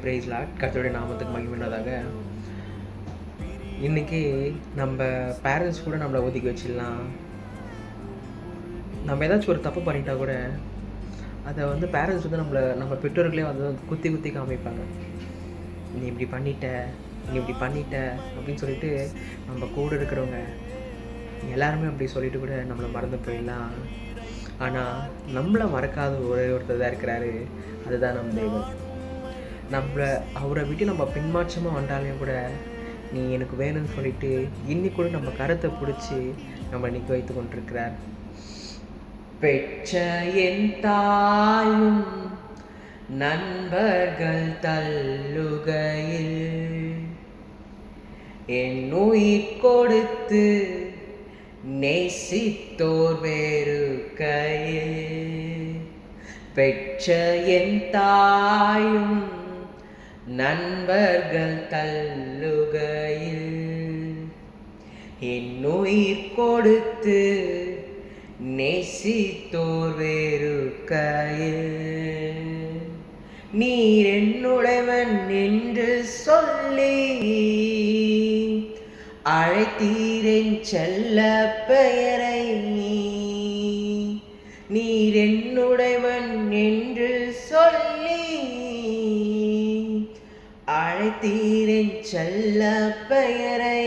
Price Lord. கர்த்தருடைய நாமத்துக்கு மகிமையுள்ளதாக. இன்றைக்கி நம்ம பேரண்ட்ஸ் கூட நம்மளை ஒதுக்கி வச்சிடலாம். நம்ம ஏதாச்சும் ஒரு தப்பு பண்ணிட்டா கூட அதை பேரண்ட்ஸ் நம்ம பெற்றோர்களே குத்தி குத்தி காமிப்பாங்க. நீ இப்படி பண்ணிட்ட அப்படின்னு சொல்லிட்டு நம்ம கூட இருக்கிறவங்க எல்லாருமே அப்படி சொல்லிட்டு கூட நம்மளை மறந்து போயிடலாம். ஆனால் நம்மளை மறக்காத ஒருத்தர் தான் இருக்கிறாரு, அதுதான் நம்ம தெய்வம். அவரை விட்டு நம்ம பின்மாற்றமாக வந்தாலையும் கூட நீ எனக்கு வேணும்னு சொல்லிட்டு இன்னி கூட நம்ம கருத்தை பிடிச்சி நம்ம நிற்க வைத்து கொண்டிருக்கிறார். பெற்ற என் தாயும் நண்பர்கள் தள்ளுகையில் என் உயிர் கொடுத்து நேசித்தோர் வேறு கையில். பெற்ற என் தாயும் நண்பர்கள் தள்ளுகையில் என் உயிர் கொடுத்து நேசித்தோர் வேறு கையில். நீர் என்னுடையவன் என்று சொல்லி அழைத்தீரின் செல்ல பெயரை. நீர் என்னுடையவன் என்று சொல்லி அழைத்தீரின் செல்ல பெயரை.